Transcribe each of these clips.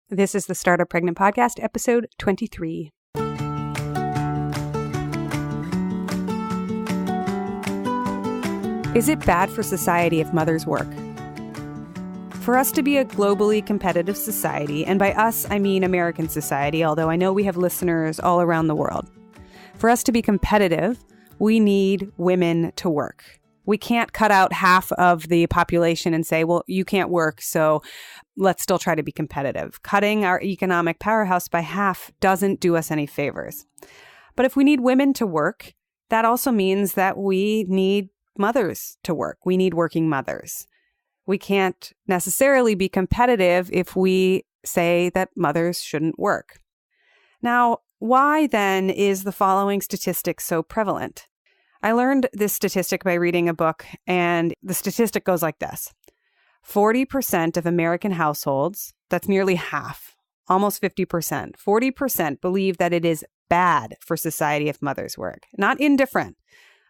This is the Startup Pregnant Podcast, episode 23. Is it bad for society if mothers work? For us to be a globally competitive society, and by us, I mean American society, although I know we have listeners all around the world. For us to be competitive, we need women to work. We can't cut out half of the population and say, well, you can't work, so let's still try to be competitive. Cutting our economic powerhouse by half doesn't do us any favors. But if we need women to work, that also means that we need mothers to work. We need working mothers. We can't necessarily be competitive if we say that mothers shouldn't work. Now, why then is the following statistic so prevalent? I learned this statistic by reading a book, and the statistic goes like this. 40% of American households, that's nearly half, almost 50%, 40% believe that it is bad for society if mothers work. Not indifferent,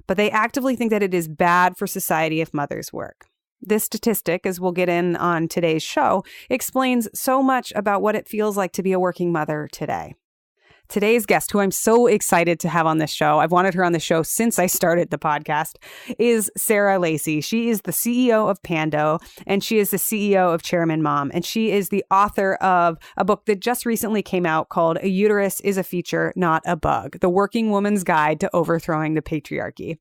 but they actively think that it is bad for society if mothers work. This statistic, as we'll get in on today's show, explains so much about what it feels like to be a working mother today. Today's guest, who I'm so excited to have on this show, I've wanted her on the show since I started the podcast, is Sarah Lacy. She is the CEO of Pando, and she is the CEO of Chairman Mom, and she is the author of a book that just recently came out called A Uterus is a Feature, Not a Bug, The Working Woman's Guide to Overthrowing the Patriarchy.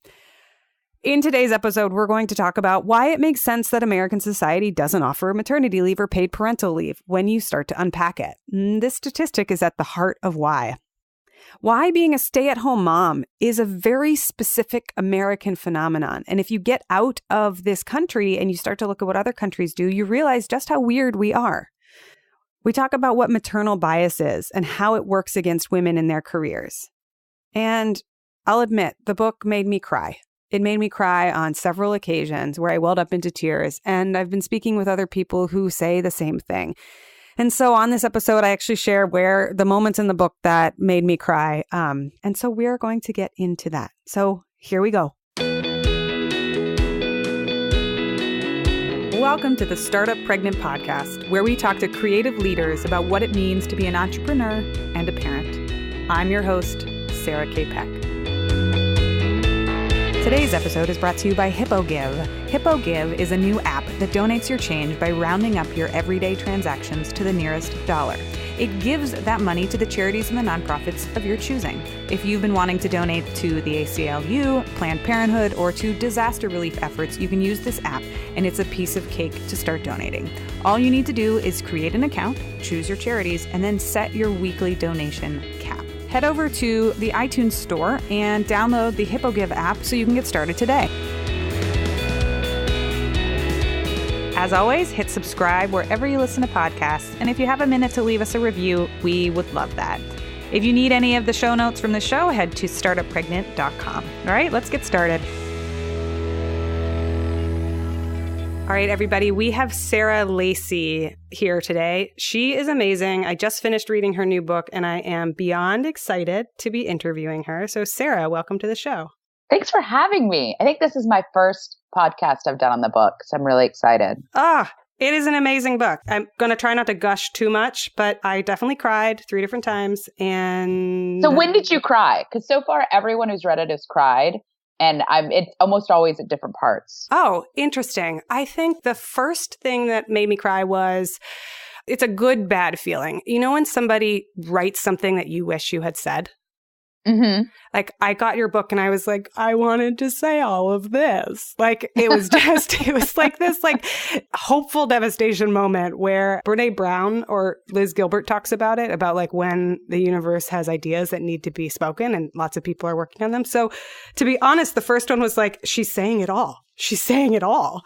In today's episode, we're going to talk about why it makes sense that American society doesn't offer maternity leave or paid parental leave when you start to unpack it. This statistic is at the heart of why. Why being a stay-at-home mom is a very specific American phenomenon. And if you get out of this country and you start to look at what other countries do, you realize just how weird we are. We talk about what maternal bias is and how it works against women in their careers. And I'll admit, the book made me cry. It made me cry on several occasions where I welled up into tears, and I've been speaking with other people who say the same thing. And so on this episode, I actually share where the moments in the book that made me cry. And so we're going to get into that. So here we go. Welcome to the Startup Pregnant Podcast, where we talk to creative leaders about what it means to be an entrepreneur and a parent. I'm your host, Sarah K. Peck. Today's episode is brought to you by HippoGive. HippoGive is a new app that donates your change by rounding up your everyday transactions to the nearest dollar. It gives that money to the charities and the nonprofits of your choosing. If you've been wanting to donate to the ACLU, Planned Parenthood, or to disaster relief efforts, you can use this app, and it's a piece of cake to start donating. All you need to do is create an account, choose your charities, and then set your weekly donation cap. Head over to the iTunes store and download the HippoGive app so you can get started today. As always, hit subscribe wherever you listen to podcasts, and if you have a minute to leave us a review, we would love that. If you need any of the show notes from the show, head to startuppregnant.com. All right, let's get started. All right, everybody, we have Sarah Lacy here today. She is amazing. I just finished reading her new book, and I am beyond excited to be interviewing her. So, Sarah, welcome to the show. Thanks for having me. I think this is my first podcast I've done on the book, so I'm really excited. It is an amazing book. I'm going to try not to gush too much, but I definitely cried 3 different times. And so when did you cry? Because so far, everyone who's read it has cried. And it's almost always at different parts. Oh, interesting. I think the first thing that made me cry was, it's a good, bad feeling. You know when somebody writes something that you wish you had said? Mm-hmm. Like, I got your book and I was like, I wanted to say all of this. Like, it was just, it was like this like hopeful devastation moment where Brene Brown or Liz Gilbert talks about it, about like when the universe has ideas that need to be spoken and lots of people are working on them. So to be honest, the first one was like, she's saying it all. She's saying it all.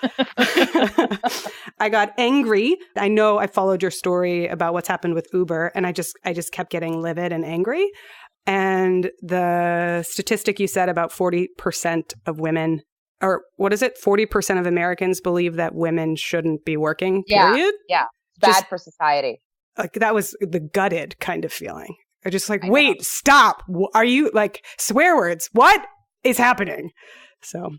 I got angry. I know I followed your story about what's happened with Uber, and I just kept getting livid and angry. And the statistic you said about 40% of women, or what is it? 40% of Americans believe that women shouldn't be working, period? Yeah. It's bad for society. Like, that was the gutted kind of feeling. I just like, wait, stop. Are you like swear words? What is happening? So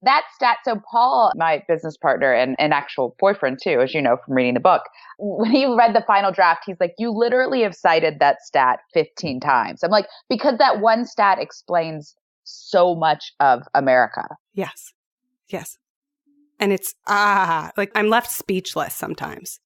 That stat, so Paul, my business partner and actual boyfriend too, as you know from reading the book, when he read the final draft, he's like, you literally have cited that stat 15 times. I'm like, because that one stat explains so much of America. Yes. Yes. And it's, like I'm left speechless sometimes.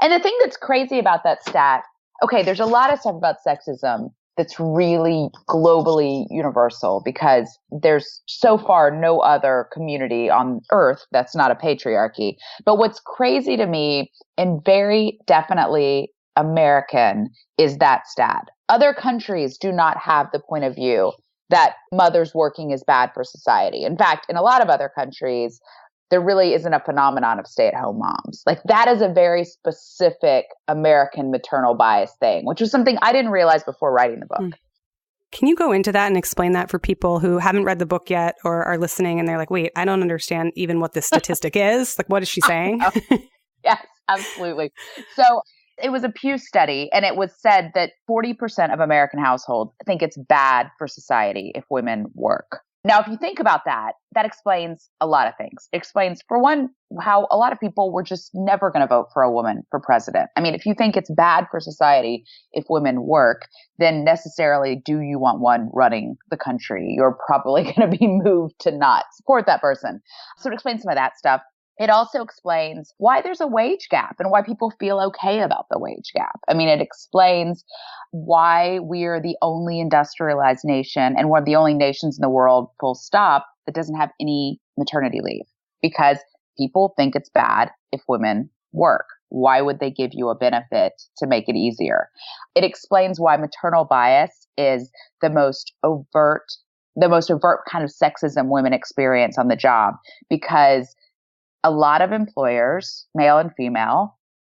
And the thing that's crazy about that stat, okay, there's a lot of stuff about sexism that's really globally universal because there's so far no other community on earth that's not a patriarchy. But what's crazy to me and very definitely American is that stat. Other countries do not have the point of view that mothers working is bad for society. In fact, in a lot of other countries, there really isn't a phenomenon of stay-at-home moms. Like that is a very specific American maternal bias thing, which was something I didn't realize before writing the book. Can you go into that and explain that for people who haven't read the book yet or are listening and they're like, wait, I don't understand even what this statistic is. Like, what is she saying? Yes, absolutely. So it was a Pew study, and it was said that 40% of American households think it's bad for society if women work. Now, if you think about that, that explains a lot of things. It explains, for one, how a lot of people were just never going to vote for a woman for president. I mean, if you think it's bad for society if women work, then necessarily do you want one running the country? You're probably going to be moved to not support that person. So it explains some of that stuff. It also explains why there's a wage gap and why people feel okay about the wage gap. I mean, it explains why we're the only industrialized nation and one of the only nations in the world, full stop, that doesn't have any maternity leave because people think it's bad if women work. Why would they give you a benefit to make it easier? It explains why maternal bias is the most overt kind of sexism women experience on the job, because a lot of employers, male and female,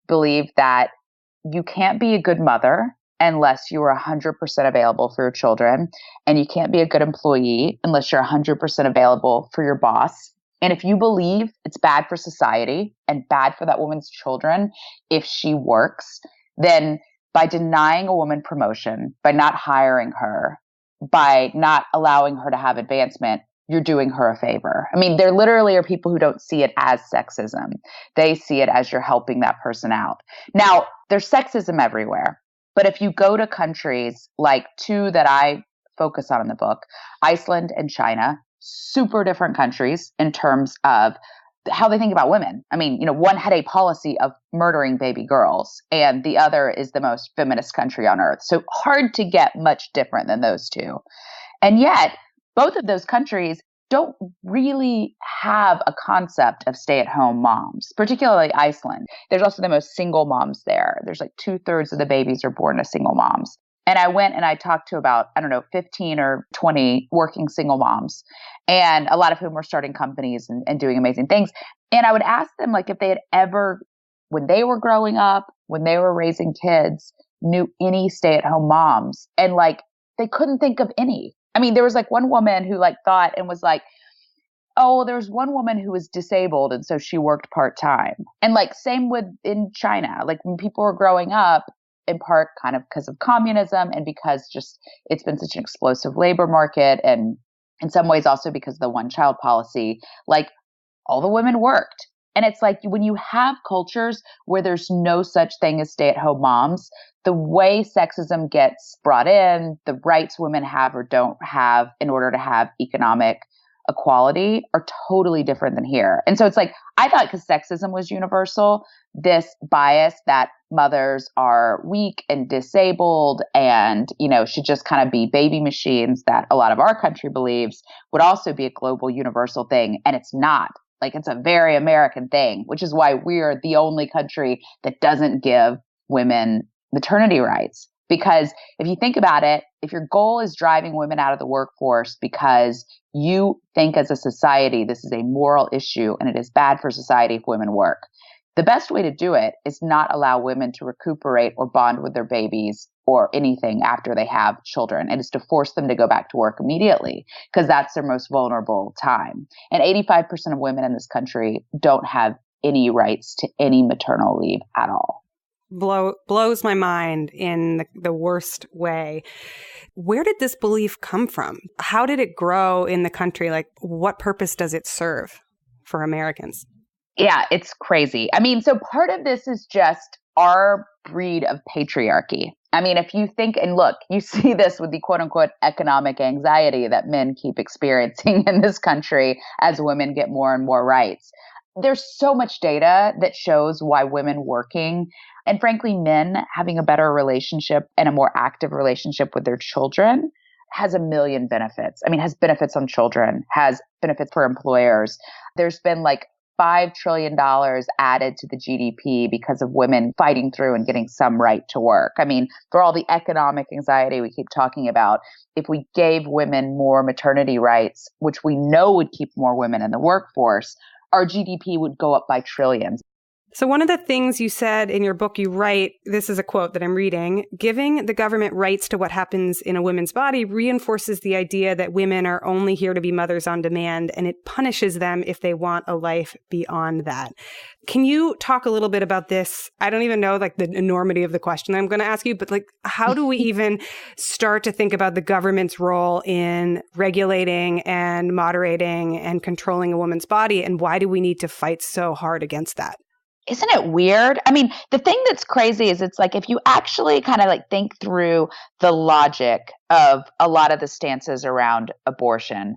believe that you can't be a good mother unless you are 100% available for your children. And you can't be a good employee unless you're 100% available for your boss. And if you believe it's bad for society and bad for that woman's children if she works, then by denying a woman promotion, by not hiring her, by not allowing her to have advancement, you're doing her a favor. I mean, there literally are people who don't see it as sexism. They see it as you're helping that person out. Now, there's sexism everywhere. But if you go to countries like two that I focus on in the book, Iceland and China, super different countries in terms of how they think about women. I mean, one had a policy of murdering baby girls, and the other is the most feminist country on earth. So hard to get much different than those two. And yet, both of those countries don't really have a concept of stay-at-home moms, particularly Iceland. There's also the most single moms there. There's like 2/3 of the babies are born to single moms. And I went and I talked to about, 15 or 20 working single moms, and a lot of whom were starting companies and doing amazing things. And I would ask them, like, if they had ever, when they were growing up, when they were raising kids, knew any stay-at-home moms. And like, they couldn't think of any. I mean, there was like one woman who like thought and was like, oh, there's one woman who was disabled and so she worked part-time. And like same with in China, like when people were growing up, in part kind of because of communism and because just it's been such an explosive labor market, and in some ways also because of the one-child policy, like all the women worked. And it's like when you have cultures where there's no such thing as stay-at-home moms, the way sexism gets brought in, the rights women have or don't have in order to have economic equality are totally different than here. And so it's like, I thought because sexism was universal, this bias that mothers are weak and disabled and, should just kind of be baby machines that a lot of our country believes would also be a global universal thing. And it's not. Like, it's a very American thing, which is why we're the only country that doesn't give women maternity rights. Because if you think about it, if your goal is driving women out of the workforce because you think as a society this is a moral issue and it is bad for society if women work, the best way to do it is not allow women to recuperate or bond with their babies or anything after they have children. It is to force them to go back to work immediately because that's their most vulnerable time. And 85% of women in this country don't have any rights to any maternal leave at all. blows my mind in the worst way. Where did this belief come from? How did it grow in the country? Like, what purpose does it serve for Americans? Yeah, it's crazy. I mean, so part of this is just our breed of patriarchy. I mean, if you think, and look, you see this with the quote unquote economic anxiety that men keep experiencing in this country as women get more and more rights. There's so much data that shows why women working and frankly, men having a better relationship and a more active relationship with their children has a million benefits. I mean, has benefits on children, has benefits for employers. There's been like $5 trillion added to the GDP because of women fighting through and getting some right to work. I mean, for all the economic anxiety we keep talking about, if we gave women more maternity rights, which we know would keep more women in the workforce, our GDP would go up by trillions. So one of the things you said in your book, you write, this is a quote that I'm reading, giving the government rights to what happens in a woman's body reinforces the idea that women are only here to be mothers on demand, and it punishes them if they want a life beyond that. Can you talk a little bit about this? I don't even know like the enormity of the question I'm going to ask you, but like, how do we even start to think about the government's role in regulating and moderating and controlling a woman's body? And why do we need to fight so hard against that? Isn't it weird? I mean, the thing that's crazy is it's like if you actually kind of like think through the logic of a lot of the stances around abortion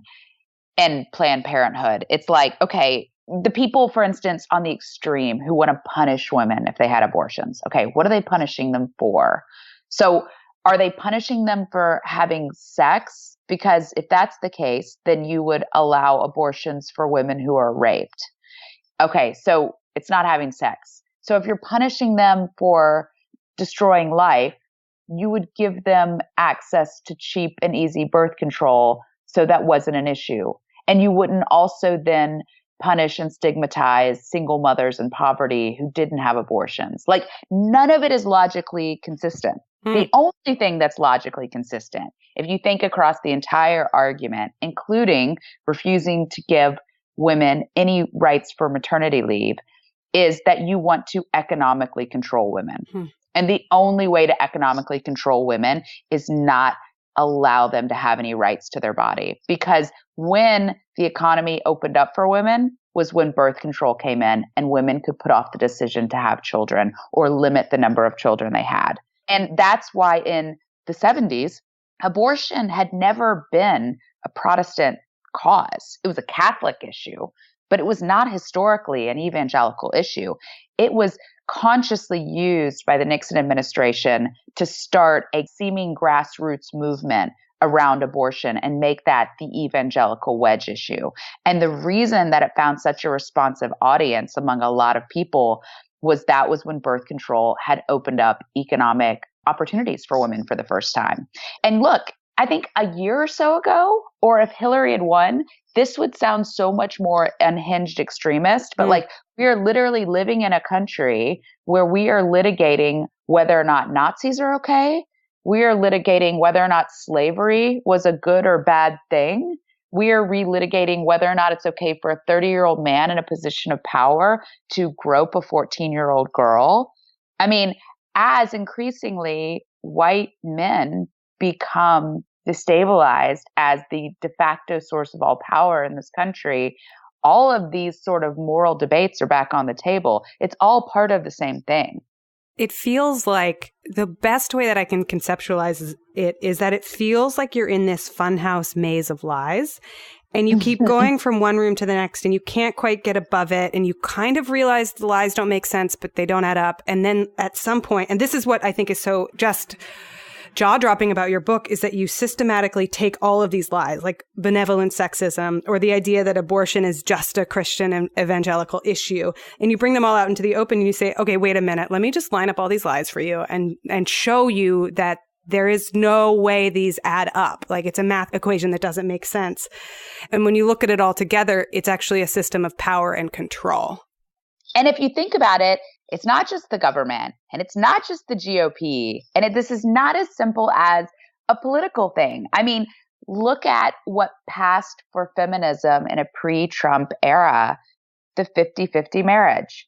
and Planned Parenthood, it's like, okay, the people, for instance, on the extreme who want to punish women if they had abortions. Okay, what are they punishing them for? So are they punishing them for having sex? Because if that's the case, then you would allow abortions for women who are raped. Okay, so it's not having sex. So if you're punishing them for destroying life, you would give them access to cheap and easy birth control. So that wasn't an issue. And you wouldn't also then punish and stigmatize single mothers in poverty who didn't have abortions. Like none of it is logically consistent. The only thing that's logically consistent, if you think across the entire argument, including refusing to give women any rights for maternity leave, is that you want to economically control women. And the only way to economically control women is not allow them to have any rights to their body. Because when the economy opened up for women was when birth control came in and women could put off the decision to have children or limit the number of children they had. And that's why in the 70s, abortion had never been a Protestant cause. It was a Catholic issue. But it was not historically an evangelical issue. It was consciously used by the Nixon administration to start a seeming grassroots movement around abortion and make that the evangelical wedge issue. And the reason that it found such a responsive audience among a lot of people was that was when birth control had opened up economic opportunities for women for the first time. And look, I think a year or so ago, or if Hillary had won, this would sound so much more unhinged extremist, but like we are literally living in a country where we are litigating whether or not Nazis are okay. We are litigating whether or not slavery was a good or bad thing. We are relitigating whether or not it's okay for a 30-year-old man in a position of power to grope a 14-year-old girl. I mean, as increasingly white men become destabilized as the de facto source of all power in this country, all of these sort of moral debates are back on the table. It's all part of the same thing. It feels like the best way that I can conceptualize it is that it feels like you're in this funhouse maze of lies and you keep going from one room to the next and you can't quite get above it. And you kind of realize the lies don't make sense, but they don't add up. And then at some point, and this is what I think is so just jaw-dropping about your book, is that you systematically take all of these lies, like benevolent sexism or the idea that abortion is just a Christian and evangelical issue, and you bring them all out into the open and you say, okay, wait a minute, let me just line up all these lies for you and show you that there is no way these add up. Like it's a math equation that doesn't make sense. And when you look at it all together, it's actually a system of power and control. And if you think about it, it's not just the government and it's not just the GOP. And this is not as simple as a political thing. I mean, look at what passed for feminism in a pre-Trump era, the 50-50 marriage.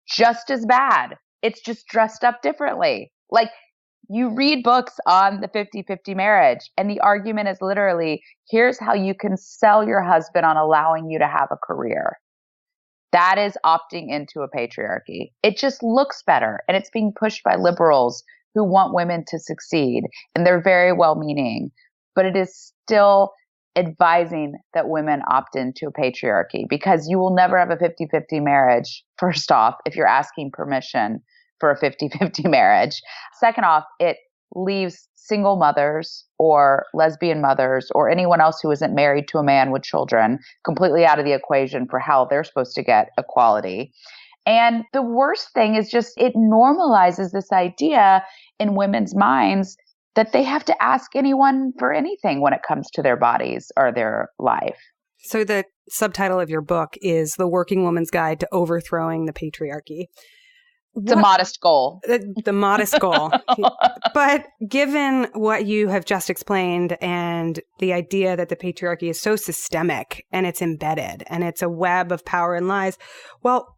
Just as bad. It's just dressed up differently. Like, you read books on the 50-50 marriage, and the argument is literally, here's how you can sell your husband on allowing you to have a career. That is opting into a patriarchy. It just looks better, and it's being pushed by liberals who want women to succeed, and they're very well-meaning, but it is still advising that women opt into a patriarchy, because you will never have a 50-50 marriage, first off, if you're asking permission for a 50-50 marriage. Second off, it leaves single mothers or lesbian mothers or anyone else who isn't married to a man with children completely out of the equation for how they're supposed to get equality. And the worst thing is just it normalizes this idea in women's minds that they have to ask anyone for anything when it comes to their bodies or their life. So the subtitle of your book is The Working Woman's Guide to Overthrowing the Patriarchy. It's a modest goal. The modest goal. But given what you have just explained and the idea that the patriarchy is so systemic and it's embedded and it's a web of power and lies, well,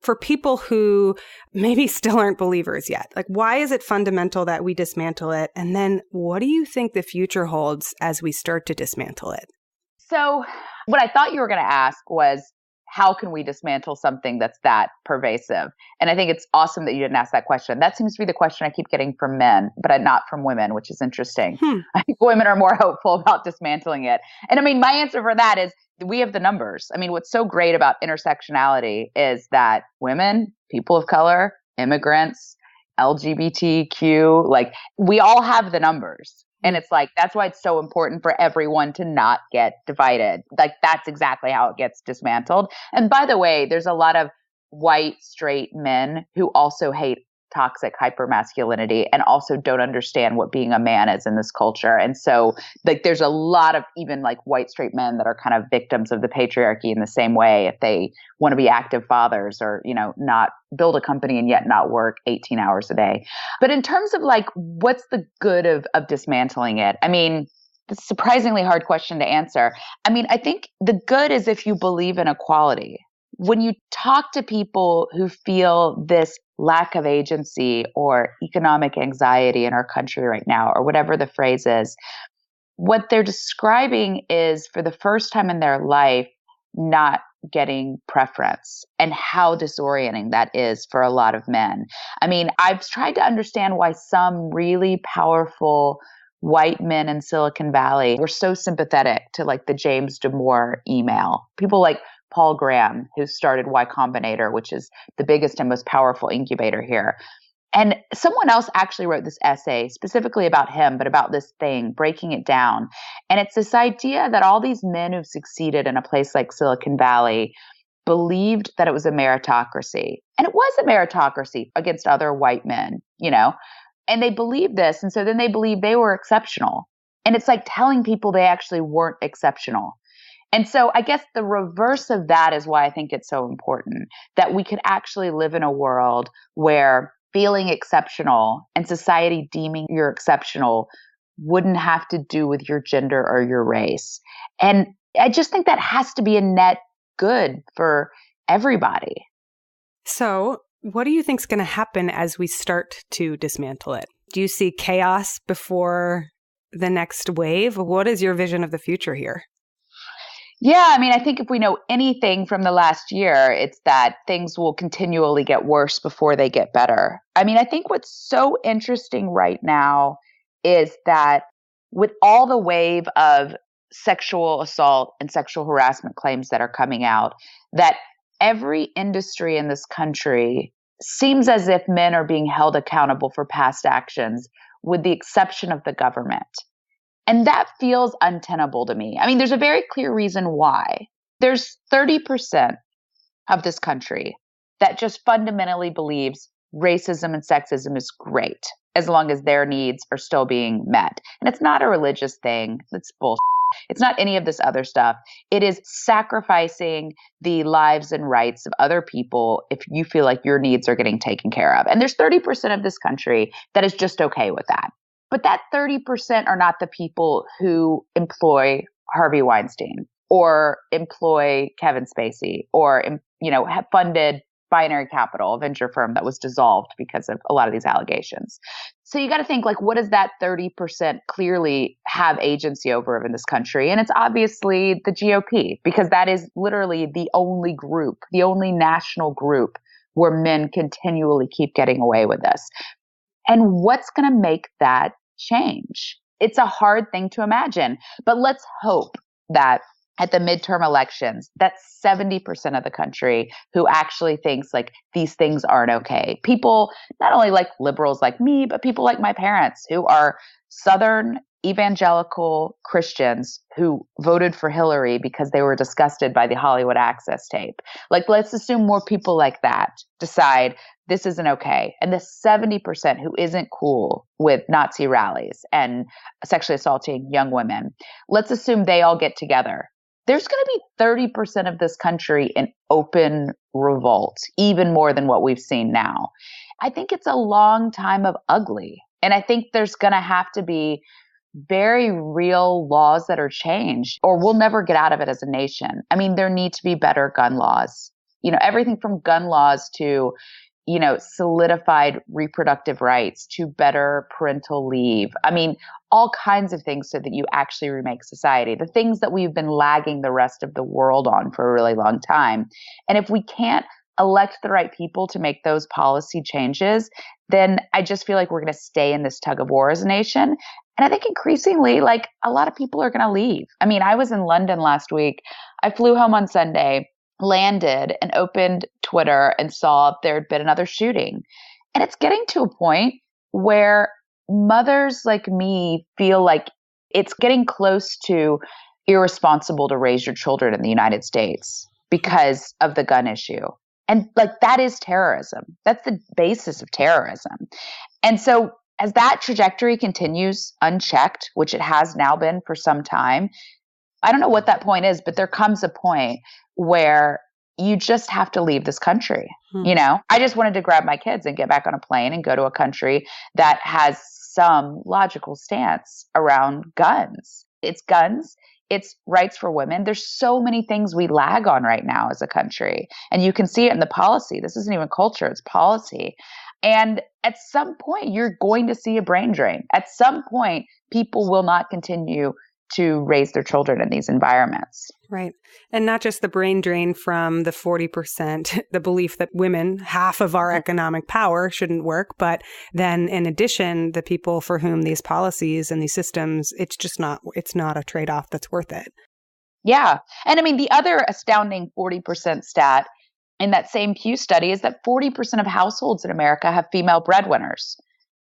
for people who maybe still aren't believers yet, like, why is it fundamental that we dismantle it? And then what do you think the future holds as we start to dismantle it? So what I thought you were going to ask was, how can we dismantle something that's that pervasive? And I think it's awesome that you didn't ask that question. That seems to be the question I keep getting from men, but not from women, which is interesting. I think women are more hopeful about dismantling it. And I mean, my answer for that is we have the numbers. I mean, what's so great about intersectionality is that women, people of color, immigrants, LGBTQ, like, we all have the numbers. And it's like, that's why it's so important for everyone to not get divided. Like, that's exactly how it gets dismantled. And by the way, there's a lot of white, straight men who also hate toxic hypermasculinity and also don't understand what being a man is in this culture. And so, like, there's a lot of even like white, straight men that are kind of victims of the patriarchy in the same way, if they want to be active fathers or, you know, not build a company and yet not work 18 hours a day. But in terms of like, what's the good of dismantling it? I mean, it's a surprisingly hard question to answer. I mean, I think the good is if you believe in equality. When you talk to people who feel this lack of agency or economic anxiety in our country right now, or whatever the phrase is, what they're describing is, for the first time in their life, not getting preference, and how disorienting that is for a lot of men. I mean, I've tried to understand why some really powerful white men in Silicon Valley were so sympathetic to like the James Damore email. People like Paul Graham, who started Y Combinator, which is the biggest and most powerful incubator here. And someone else actually wrote this essay specifically about him, but about this thing, breaking it down. And it's this idea that all these men who've succeeded in a place like Silicon Valley believed that it was a meritocracy. And it was a meritocracy against other white men, you know, and they believed this. And so then they believed they were exceptional. And it's like telling people they actually weren't exceptional. And so I guess the reverse of that is why I think it's so important that we could actually live in a world where feeling exceptional and society deeming you're exceptional wouldn't have to do with your gender or your race. And I just think that has to be a net good for everybody. So what do you think is going to happen as we start to dismantle it? Do you see chaos before the next wave? What is your vision of the future here? Yeah, I mean, I think if we know anything from the last year, it's that things will continually get worse before they get better. I mean, I think what's so interesting right now is that with all the wave of sexual assault and sexual harassment claims that are coming out, that every industry in this country seems as if men are being held accountable for past actions, with the exception of the government. And that feels untenable to me. I mean, there's a very clear reason why. There's 30% of this country that just fundamentally believes racism and sexism is great as long as their needs are still being met. And it's not a religious thing. It's bullshit. It's not any of this other stuff. It is sacrificing the lives and rights of other people if you feel like your needs are getting taken care of. And there's 30% of this country that is just okay with that. But that 30% are not the people who employ Harvey Weinstein or employ Kevin Spacey or, you know, have funded binary capital, a venture firm that was dissolved because of a lot of these allegations. So you got to think, like, what does that 30% clearly have agency over in this country? And it's obviously the GOP, because that is literally the only group, the only national group where men continually keep getting away with this. And what's going to make that change? It's a hard thing to imagine, but let's hope that at the midterm elections, that's 70% of the country who actually thinks like these things aren't okay. People, not only like liberals like me, but people like my parents who are Southern evangelical Christians who voted for Hillary because they were disgusted by the Hollywood Access tape. Like, let's assume more people like that decide this isn't okay. And the 70% who isn't cool with Nazi rallies and sexually assaulting young women, let's assume they all get together. There's going to be 30% of this country in open revolt, even more than what we've seen now. I think it's a long time of ugly. And I think there's going to have to be very real laws that are changed, or we'll never get out of it as a nation. I mean, there need to be better gun laws. You know, everything from gun laws to, you know, solidified reproductive rights to better parental leave. I mean, all kinds of things so that you actually remake society, the things that we've been lagging the rest of the world on for a really long time. And if we can't elect the right people to make those policy changes, then I just feel like we're going to stay in this tug of war as a nation. And I think increasingly, like, a lot of people are going to leave. I mean, I was in London last week. I flew home on Sunday, landed and opened Twitter and saw there had been another shooting. And it's getting to a point where mothers like me feel like it's getting close to irresponsible to raise your children in the United States because of the gun issue. And like, that is terrorism. That's the basis of terrorism. And so as that trajectory continues unchecked, which it has now been for some time, I don't know what that point is, but there comes a point where you just have to leave this country. You know, I just wanted to grab my kids and get back on a plane and go to a country that has some logical stance around guns. It's guns. It's rights for women. There's so many things we lag on right now as a country. And you can see it in the policy. This isn't even culture, it's policy. And at some point, you're going to see a brain drain. At some point, people will not continue to raise their children in these environments. Right. And not just the brain drain from the 40%, the belief that women, half of our economic power, shouldn't work. But then in addition, the people for whom these policies and these systems, it's not a trade-off that's worth it. Yeah. And I mean, the other astounding 40% stat in that same Pew study is that 40% of households in America have female breadwinners.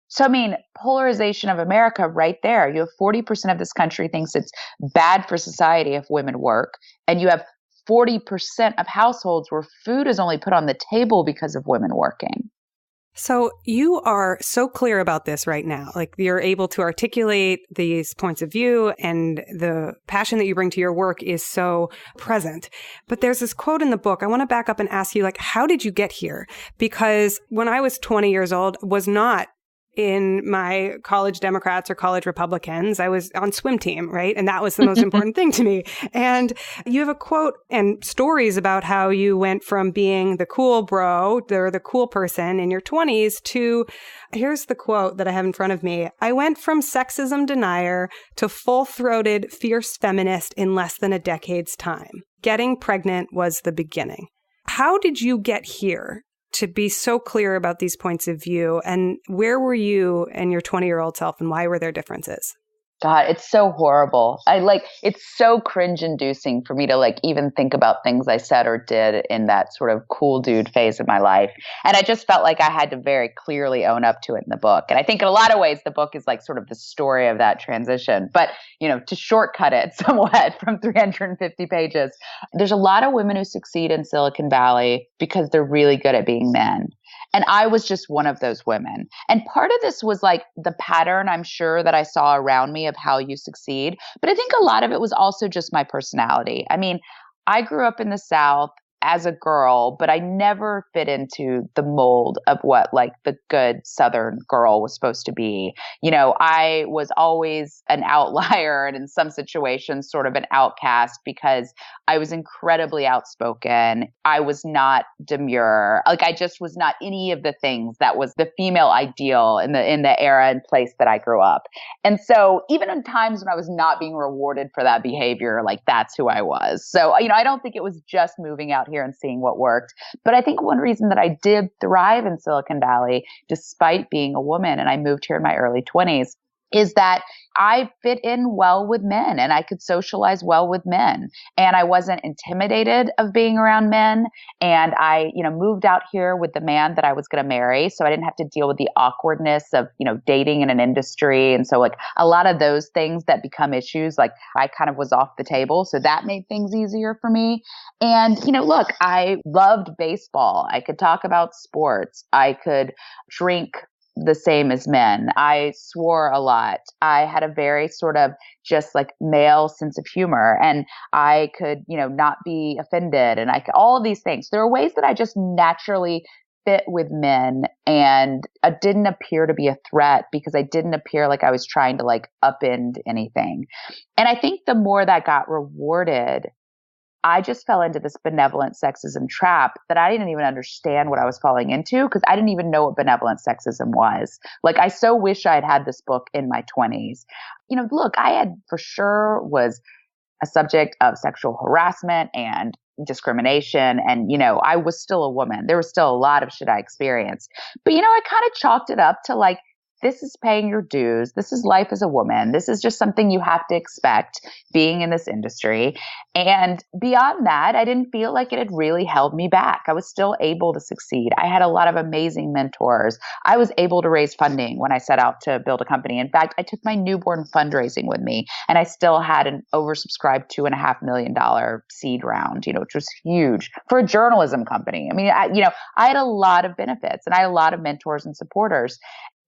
So, I mean, polarization of America right there. You have 40% of this country thinks it's bad for society if women work. And you have 40% of households where food is only put on the table because of women working. So you are so clear about this right now. Like, you're able to articulate these points of view, and the passion that you bring to your work is so present. But there's this quote in the book. I want to back up and ask you, like, how did you get here? Because when I was 20 years old, was not in my college Democrats or college Republicans. I was on swim team, right? And that was the most important thing to me. And you have a quote and stories about how you went from being the cool bro or the cool person in your 20s to, here's the quote that I have in front of me. I went from sexism denier to full-throated, fierce feminist in less than a decade's time. Getting pregnant was the beginning. How did you get here to be so clear about these points of view? And where were you and your 20-year-old self, and why were there differences? God, it's so horrible. It's so cringe inducing for me to even think about things I said or did in that sort of cool dude phase of my life. And I just felt like I had to very clearly own up to it in the book. And I think in a lot of ways, the book is like sort of the story of that transition. But, to shortcut it somewhat from 350 pages, there's a lot of women who succeed in Silicon Valley because they're really good at being men. And I was just one of those women. And part of this was like the pattern, I'm sure, that I saw around me of how you succeed. But I think a lot of it was also just my personality. I mean, I grew up in the South as a girl, but I never fit into the mold of what like the good Southern girl was supposed to be. I was always an outlier and in some situations sort of an outcast because I was incredibly outspoken. I was not demure. Like I just was not any of the things that was the female ideal in the era and place that I grew up. And so even in times when I was not being rewarded for that behavior, like that's who I was. So, I don't think it was just moving out here and seeing what worked. But I think one reason that I did thrive in Silicon Valley, despite being a woman, and I moved here in my early 20s, is that I fit in well with men and I could socialize well with men. And I wasn't intimidated of being around men. And I, moved out here with the man that I was going to marry. So I didn't have to deal with the awkwardness of, dating in an industry. And so like a lot of those things that become issues, like I kind of was off the table. So that made things easier for me. And, look, I loved baseball. I could talk about sports. I could drink the same as men. I swore a lot. I had a very sort of just like male sense of humor, and I could, not be offended, and all of these things. There are ways that I just naturally fit with men, and I didn't appear to be a threat because I didn't appear like I was trying to like upend anything. And I think the more that got rewarded, I just fell into this benevolent sexism trap that I didn't even understand what I was falling into because I didn't even know what benevolent sexism was. Like, I so wish I had had this book in my 20s. Look, I had for sure was a subject of sexual harassment and discrimination. And, I was still a woman. There was still a lot of shit I experienced. But, I kind of chalked it up to like, this is paying your dues. This is life as a woman. This is just something you have to expect being in this industry. And beyond that, I didn't feel like it had really held me back. I was still able to succeed. I had a lot of amazing mentors. I was able to raise funding when I set out to build a company. In fact, I took my newborn fundraising with me, and I still had an oversubscribed $2.5 million seed round, which was huge for a journalism company. I mean, I had a lot of benefits, and I had a lot of mentors and supporters.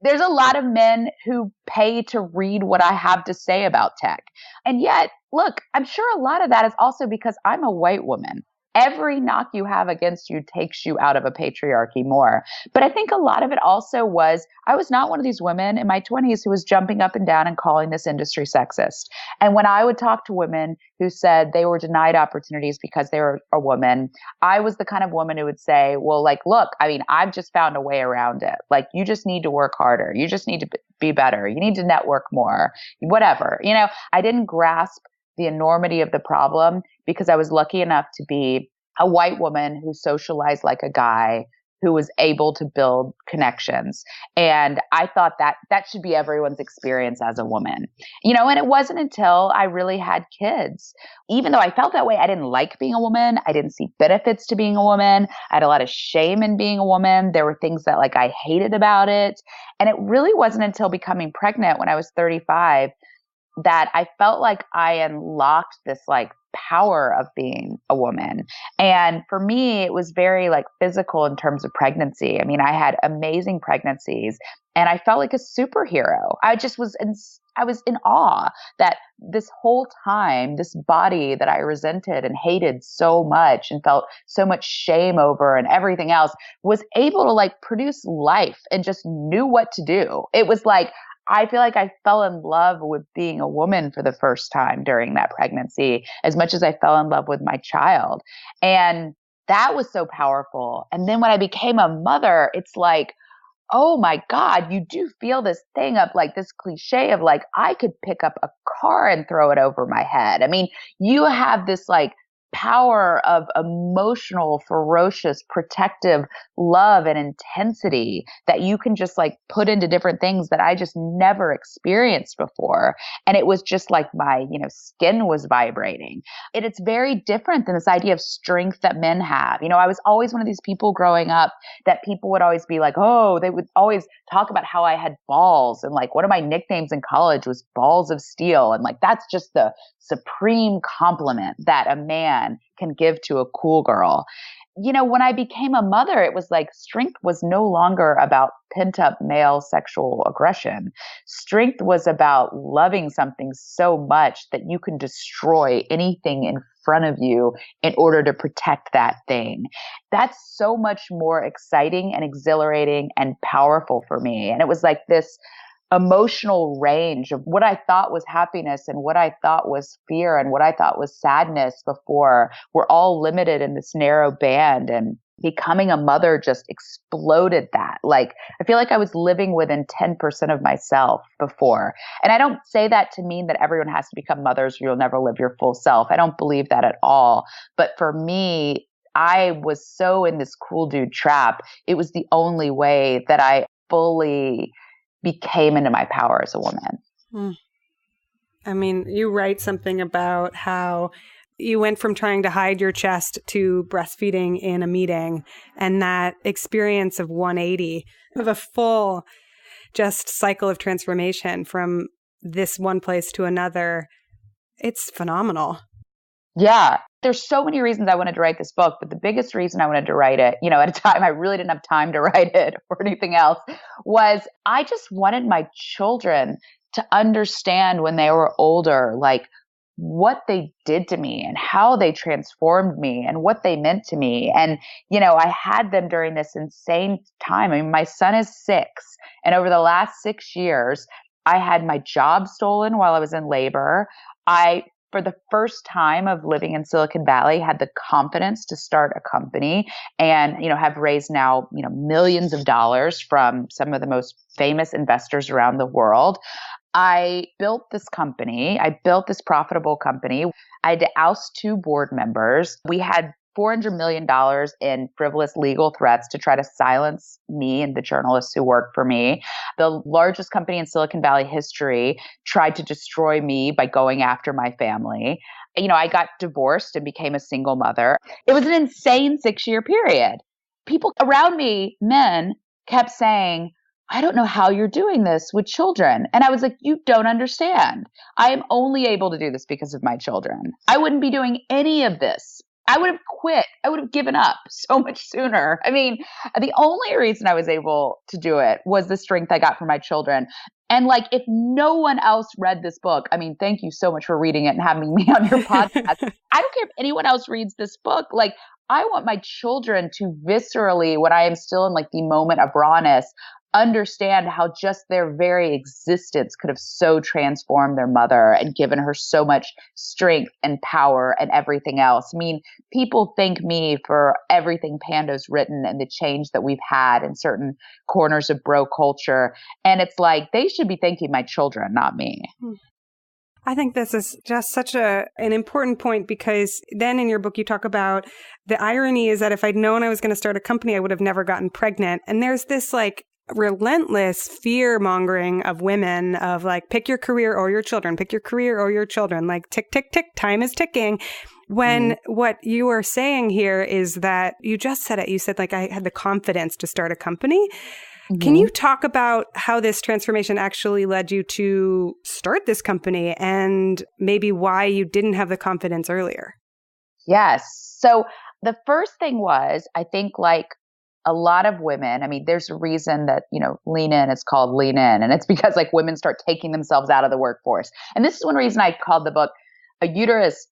There's a lot of men who pay to read what I have to say about tech. And yet, look, I'm sure a lot of that is also because I'm a white woman. Every knock you have against you takes you out of a patriarchy more. But I think a lot of it also was, I was not one of these women in my 20s who was jumping up and down and calling this industry sexist. And when I would talk to women who said they were denied opportunities because they were a woman, I was the kind of woman who would say, well, like, look, I mean, I've just found a way around it. Like, you just need to work harder. You just need to be better. You need to network more, whatever. I didn't grasp the enormity of the problem because I was lucky enough to be a white woman who socialized like a guy, who was able to build connections. And I thought that should be everyone's experience as a woman. And it wasn't until I really had kids. Even though I felt that way, I didn't like being a woman. I didn't see benefits to being a woman. I had a lot of shame in being a woman. There were things that like I hated about it. And it really wasn't until becoming pregnant when I was 35 that I felt like I unlocked this like power of being a woman. And for me, it was very like physical in terms of pregnancy. I mean, I had amazing pregnancies and I felt like a superhero. I was in awe that this whole time, this body that I resented and hated so much and felt so much shame over and everything else was able to like produce life and just knew what to do. It was like, I feel like I fell in love with being a woman for the first time during that pregnancy, as much as I fell in love with my child. And that was so powerful. And then when I became a mother, it's like, oh my God, you do feel this thing of like this cliche of like, I could pick up a car and throw it over my head. I mean, you have this like power of emotional, ferocious, protective love and intensity that you can just like put into different things that I just never experienced before. And it was just like my, skin was vibrating. It's very different than this idea of strength that men have. I was always one of these people growing up that people would always be like, oh, they would always talk about how I had balls. And like one of my nicknames in college was balls of steel. And like, that's just the supreme compliment that a man can give to a cool girl. when I became a mother, it was like strength was no longer about pent up male sexual aggression. Strength was about loving something so much that you can destroy anything in front of you in order to protect that thing. That's so much more exciting and exhilarating and powerful for me. And it was like this emotional range of what I thought was happiness and what I thought was fear and what I thought was sadness before were all limited in this narrow band. And becoming a mother just exploded that. Like, I feel like I was living within 10% of myself before. And I don't say that to mean that everyone has to become mothers or you'll never live your full self. I don't believe that at all. But for me, I was so in this cool dude trap. It was the only way that I fully became into my power as a woman. I mean, you write something about how you went from trying to hide your chest to breastfeeding in a meeting, and that experience of 180 of a full just cycle of transformation from this one place to another. It's phenomenal. Yeah. There's so many reasons I wanted to write this book, but the biggest reason I wanted to write it, at a time I really didn't have time to write it or anything else, was I just wanted my children to understand when they were older, like what they did to me and how they transformed me and what they meant to me. And, I had them during this insane time. I mean, my son is 6, and over the last 6 years, I had my job stolen while I was in labor. For the first time of living in Silicon Valley, had the confidence to start a company and, have raised now, millions of dollars from some of the most famous investors around the world. I built this company. I built this profitable company. I had to oust 2 board members. We had $400 million in frivolous legal threats to try to silence me and the journalists who work for me. The largest company in Silicon Valley history tried to destroy me by going after my family. I got divorced and became a single mother. It was an insane 6-year period. People around me, men, kept saying, I don't know how you're doing this with children. And I was like, you don't understand. I am only able to do this because of my children. I wouldn't be doing any of this. I would have quit. I would have given up so much sooner. I mean, the only reason I was able to do it was the strength I got from my children. And like, if no one else read this book, I mean, thank you so much for reading it and having me on your podcast. I don't care if anyone else reads this book. Like, I want my children to viscerally, when I am still in like the moment of rawness, understand how just their very existence could have so transformed their mother and given her so much strength and power and everything else. I mean, people thank me for everything Pando's written and the change that we've had in certain corners of bro culture. And it's like, they should be thanking my children, not me. I think this is just such an important point, because then in your book, you talk about the irony is that if I'd known I was going to start a company, I would have never gotten pregnant. And there's this like relentless fear mongering of women of like, pick your career or your children, pick your career or your children, like tick, tick, tick, time is ticking. When what you are saying here is that you just said it, you said like, I had the confidence to start a company. Can you talk about how this transformation actually led you to start this company and maybe why you didn't have the confidence earlier? Yes. So the first thing was, I think like a lot of women, I mean, there's a reason that, Lean In is called Lean In. And it's because like women start taking themselves out of the workforce. And this is one reason I called the book A Uterus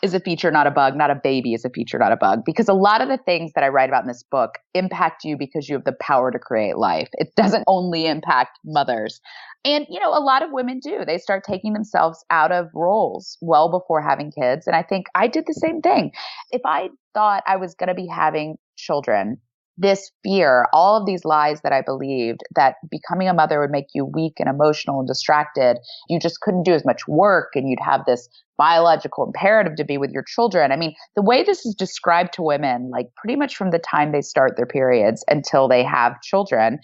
is a Feature, Not a Bug, Not a Baby is a Feature, Not a Bug. Because a lot of the things that I write about in this book impact you because you have the power to create life. It doesn't only impact mothers. And, a lot of women do. They start taking themselves out of roles well before having kids. And I think I did the same thing. If I thought I was going to be having children, this fear, all of these lies that I believed that becoming a mother would make you weak and emotional and distracted, you just couldn't do as much work and you'd have this biological imperative to be with your children. I mean, the way this is described to women, like pretty much from the time they start their periods until they have children,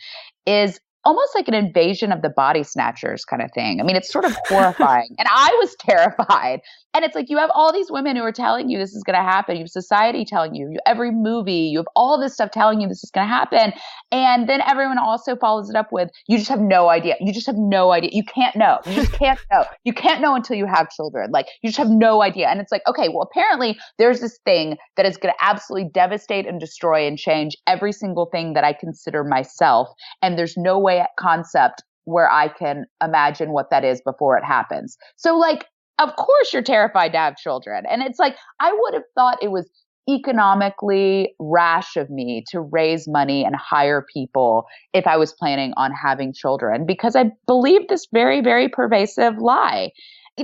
is almost like an invasion of the body snatchers kind of thing. I mean, it's sort of horrifying. And I was terrified And it's like you have all these women who are telling you this is going to happen. You have society telling you, every movie, you have all this stuff telling you this is going to happen. And then everyone also follows it up with, you just have no idea. You just have no idea. You can't know. You just can't know. You can't know until you have children. Like, you just have no idea. And it's like, okay, well, apparently there's this thing that is going to absolutely devastate and destroy and change every single thing that I consider myself. And there's no way at concept where I can imagine what that is before it happens. So like, of course you're terrified to have children. And it's like, I would have thought it was economically rash of me to raise money and hire people if I was planning on having children, because I believe this very, very pervasive lie.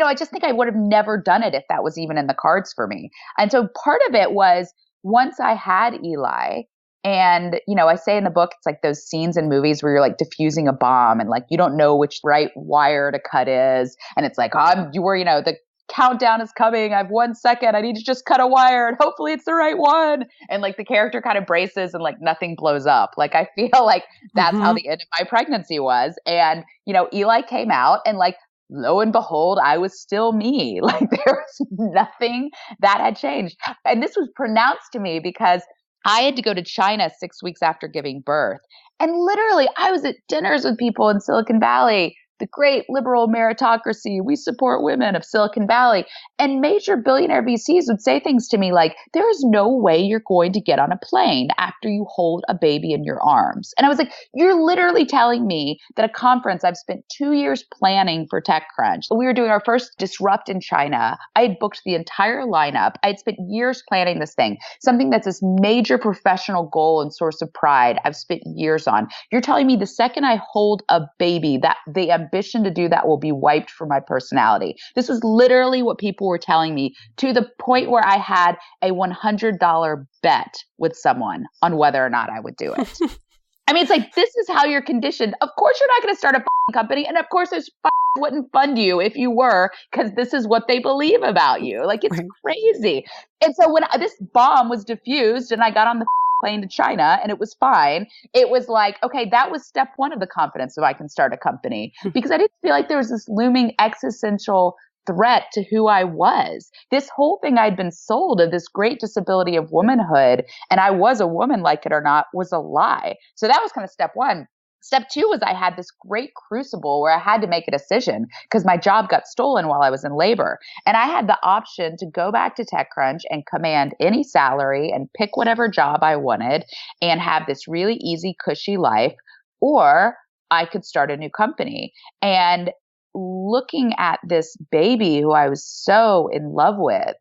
I just think I would have never done it if that was even in the cards for me. And so part of it was, once I had Eli, and, I say in the book, it's like those scenes in movies where you're like diffusing a bomb and like you don't know which right wire to cut is. And it's like, the countdown is coming. I have 1 second. I need to just cut a wire and hopefully it's the right one. And like the character kind of braces and like nothing blows up. Like I feel like that's how the end of my pregnancy was. And, Eli came out and like, lo and behold, I was still me. Like there was nothing that had changed. And this was pronounced to me because I had to go to China 6 weeks after giving birth. And literally, I was at dinners with people in Silicon Valley, the great liberal meritocracy, we support women of Silicon Valley. And major billionaire VCs would say things to me like, there is no way you're going to get on a plane after you hold a baby in your arms. And I was like, you're literally telling me that a conference I've spent 2 years planning for TechCrunch. We were doing our first Disrupt in China. I had booked the entire lineup. I had spent years planning this thing, something that's this major professional goal and source of pride I've spent years on. You're telling me the second I hold a baby, that the ambition to do that will be wiped from my personality. This was literally what people were telling me, to the point where I had a $100 bet with someone on whether or not I would do it. I mean, it's like, this is how you're conditioned. Of course, you're not going to start a company. And of course, there's wouldn't fund you if you were, because this is what they believe about you. Like, it's crazy. And so when this bomb was diffused and I got on the plane to China and it was fine, it was like, okay, that was step one of the confidence so I can start a company, because I didn't feel like there was this looming existential threat to who I was. This whole thing I'd been sold of this great disability of womanhood, and I was a woman, like it or not, was a lie. So that was kind of step one. Step two was I had this great crucible where I had to make a decision because my job got stolen while I was in labor. And I had the option to go back to TechCrunch and command any salary and pick whatever job I wanted and have this really easy, cushy life, or I could start a new company. And looking at this baby who I was so in love with,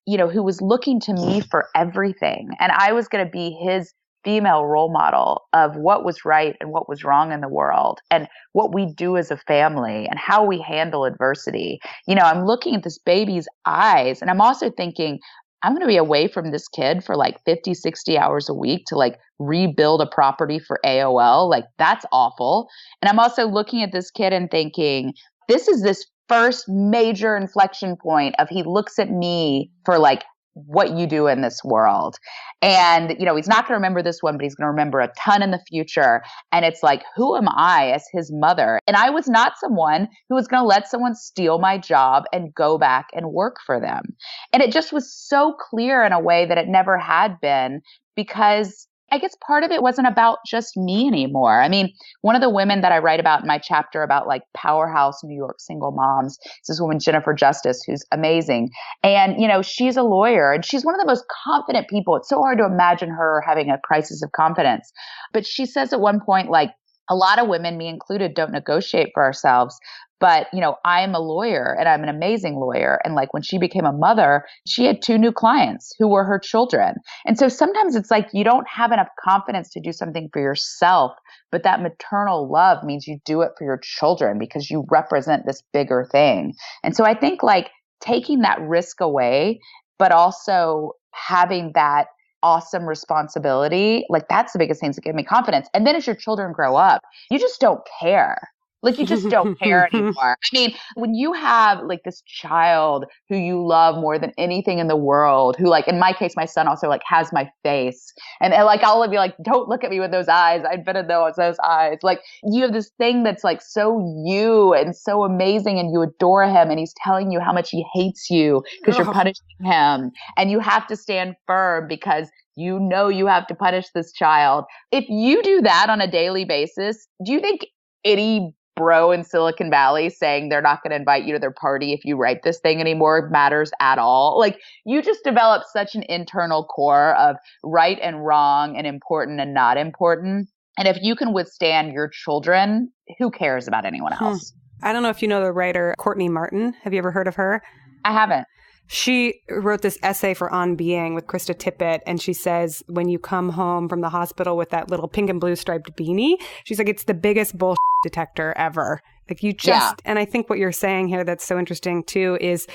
who was looking to me for everything, and I was going to be his female role model of what was right and what was wrong in the world and what we do as a family and how we handle adversity. I'm looking at this baby's eyes and I'm also thinking, I'm going to be away from this kid for like 50, 60 hours a week to like rebuild a property for AOL. Like, that's awful. And I'm also looking at this kid and thinking, this is this first major inflection point of he looks at me for like, what you do in this world. And, he's not going to remember this one, but he's going to remember a ton in the future. And it's like, who am I as his mother? And I was not someone who was going to let someone steal my job and go back and work for them. And it just was so clear in a way that it never had been, because I guess part of it wasn't about just me anymore. I mean, one of the women that I write about in my chapter about like powerhouse New York single moms is this woman, Jennifer Justice, who's amazing. And, she's a lawyer and she's one of the most confident people. It's so hard to imagine her having a crisis of confidence. But she says at one point, like, a lot of women, me included, don't negotiate for ourselves. But, I am a lawyer and I'm an amazing lawyer. And like when she became a mother, she had 2 new clients who were her children. And so sometimes it's like you don't have enough confidence to do something for yourself, but that maternal love means you do it for your children because you represent this bigger thing. And so I think like taking that risk away, but also having that awesome responsibility, like that's the biggest things that give me confidence. And then as your children grow up, you just don't care. Like you just don't care anymore. I mean, when you have like this child who you love more than anything in the world, who like, in my case, my son also like has my face and like all of you like, don't look at me with those eyes. I'd better know it's those eyes. Like you have this thing that's like so you and so amazing and you adore him and he's telling you how much he hates you because you're punishing him and you have to stand firm because you know you have to punish this child. If you do that on a daily basis, do you think any bro in Silicon Valley saying they're not going to invite you to their party if you write this thing anymore matters at all? Like you just develop such an internal core of right and wrong and important and not important. And if you can withstand your children, who cares about anyone else? I don't know if you know the writer Courtney Martin. Have you ever heard of her? I haven't. She wrote this essay for On Being with Krista Tippett, and she says when you come home from the hospital with that little pink and blue striped beanie, she's like, it's the biggest bullshit detector ever. Like you just, and I think what you're saying here that's so interesting too is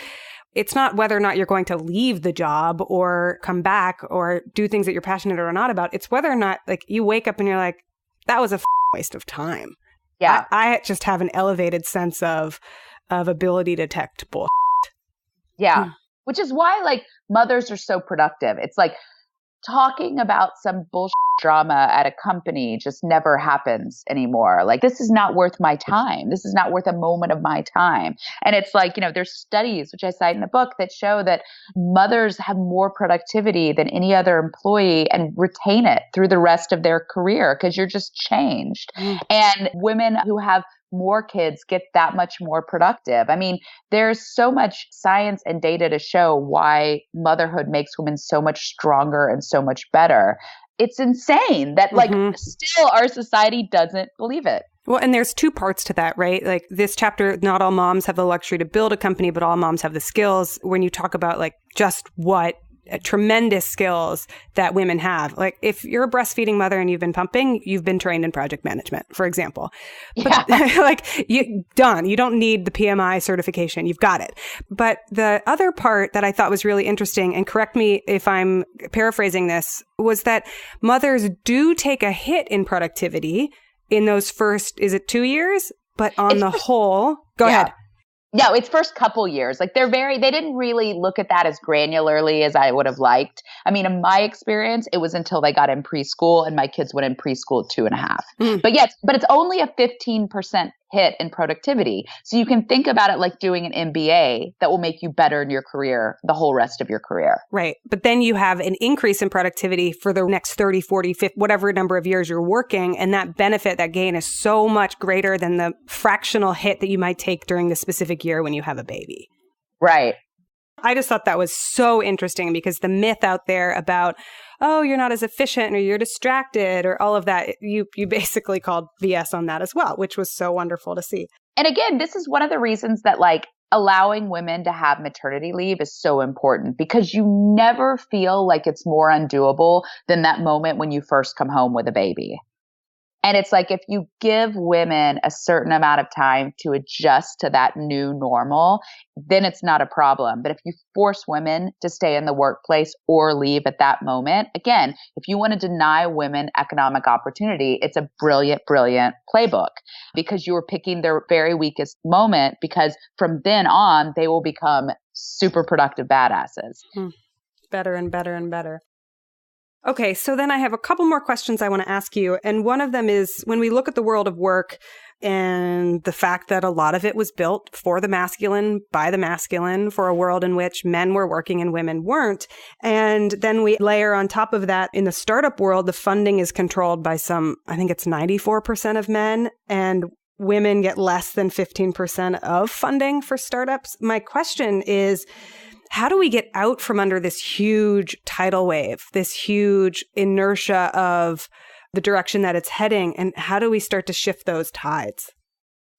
it's not whether or not you're going to leave the job or come back or do things that you're passionate or not about. It's whether or not like you wake up and you're like, that was a waste of time. Yeah. I just have an elevated sense of ability to detect bullshit. Yeah. Which is why like mothers are so productive. It's like talking about some bullshit drama at a company just never happens anymore. Like this is not worth my time. This is not worth a moment of my time. And it's like, you know, there's studies, which I cite in the book, that show that mothers have more productivity than any other employee and retain it through the rest of their career because you're just changed. And women who have more kids get that much more productive. I mean, there's so much science and data to show why motherhood makes women so much stronger and so much better. It's insane that like still our society doesn't believe it. Well, and there's two parts to that, right? Like this chapter, not all moms have the luxury to build a company, but all moms have the skills. When you talk about like just what tremendous skills that women have. Like if you're a breastfeeding mother and you've been pumping, you've been trained in project management, for example. But like you done, you don't need the PMI certification. You've got it. But the other part that I thought was really interesting, and correct me if I'm paraphrasing this, was that mothers do take a hit in productivity in those first, is it 2 years? But on the whole, go ahead. No, it's first couple years. Like they didn't really look at that as granularly as I would have liked. I mean, in my experience, it was until they got in preschool and my kids went in preschool at 2.5. But yes, but it's only a 15% hit in productivity. So you can think about it like doing an MBA that will make you better in your career, the whole rest of your career. Right. But then you have an increase in productivity for the next 30, 40, 50, whatever number of years you're working. And that benefit, that gain is so much greater than the fractional hit that you might take during the specific year when you have a baby. Right. I just thought that was so interesting because the myth out there about, oh, you're not as efficient or you're distracted or all of that, you basically called BS on that as well, which was so wonderful to see. And again, this is one of the reasons that like allowing women to have maternity leave is so important because you never feel like it's more undoable than that moment when you first come home with a baby. And it's like if you give women a certain amount of time to adjust to that new normal, then it's not a problem. But if you force women to stay in the workplace or leave at that moment, again, if you want to deny women economic opportunity, it's a brilliant, brilliant playbook because you are picking their very weakest moment because from then on, they will become super productive badasses. Better and better and better. Okay, so then I have a couple more questions I want to ask you. And one of them is when we look at the world of work and the fact that a lot of it was built for the masculine, by the masculine, for a world in which men were working and women weren't. And then we layer on top of that, in the startup world, the funding is controlled by I think it's 94% of men, and women get less than 15% of funding for startups. My question is, how do we get out from under this huge tidal wave, this huge inertia of the direction that it's heading? And how do we start to shift those tides?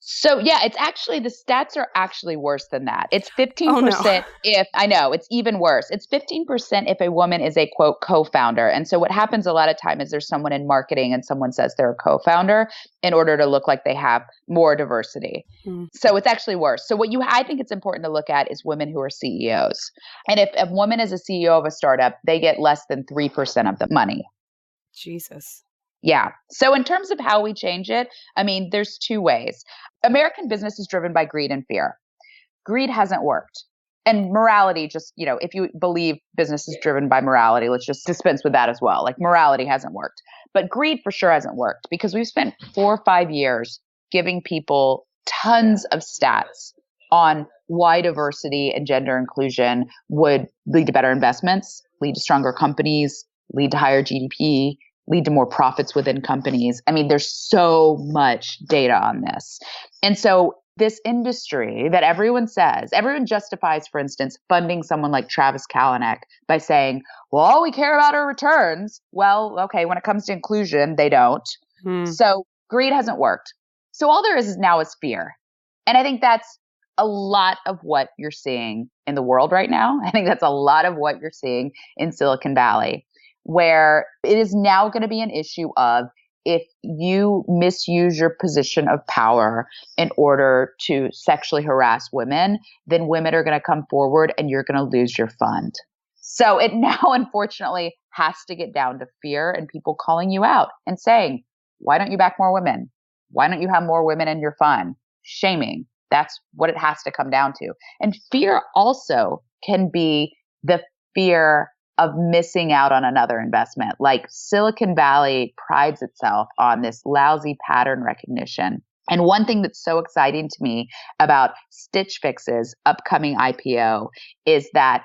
So yeah, it's actually, the stats are actually worse than that. It's 15% it's even worse. It's 15% if a woman is a quote co-founder. And so what happens a lot of time is there's someone in marketing and someone says they're a co-founder in order to look like they have more diversity. So it's actually worse. So I think it's important to look at is women who are CEOs. And if a woman is a CEO of a startup, they get less than 3% of the money. Jesus. Yeah. So in terms of how we change it, I mean, there's two ways. American business is driven by greed and fear. Greed hasn't worked. And morality, just, if you believe business is driven by morality, let's just dispense with that as well. Like morality hasn't worked. But greed for sure hasn't worked because we've spent 4 or 5 years giving people tons of stats on why diversity and gender inclusion would lead to better investments, lead to stronger companies, lead to higher GDP, lead to more profits within companies. I mean, there's so much data on this. And so this industry that everyone justifies, for instance, funding someone like Travis Kalanick by saying, well, all we care about are returns. Well, okay, when it comes to inclusion, they don't. So greed hasn't worked. So all there is now is fear. And I think that's a lot of what you're seeing in the world right now. I think that's a lot of what you're seeing in Silicon Valley, where it is now going to be an issue of if you misuse your position of power in order to sexually harass women, then women are going to come forward and you're going to lose your fund. So it now, unfortunately, has to get down to fear and people calling you out and saying, why don't you back more women? Why don't you have more women in your fund? Shaming. That's what it has to come down to. And fear also can be the fear of missing out on another investment. Like Silicon Valley prides itself on this lousy pattern recognition. And one thing that's so exciting to me about Stitch Fix's upcoming IPO is that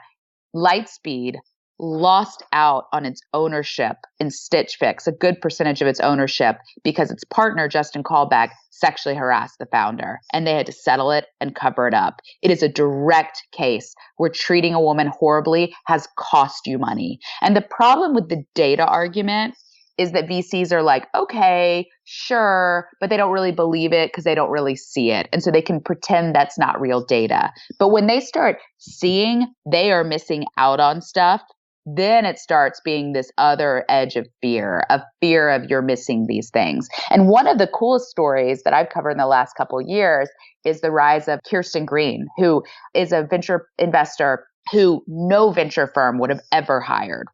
Lightspeed lost out on its ownership in Stitch Fix, a good percentage of its ownership, because its partner, Justin Callback, sexually harassed the founder and they had to settle it and cover it up. It is a direct case where treating a woman horribly has cost you money. And the problem with the data argument is that VCs are like, okay, sure, but they don't really believe it because they don't really see it. And so they can pretend that's not real data. But when they start seeing they are missing out on stuff, then it starts being this other edge of fear of you're missing these things. And one of the coolest stories that I've covered in the last couple of years is the rise of Kirsten Green, who is a venture investor who no venture firm would have ever hired,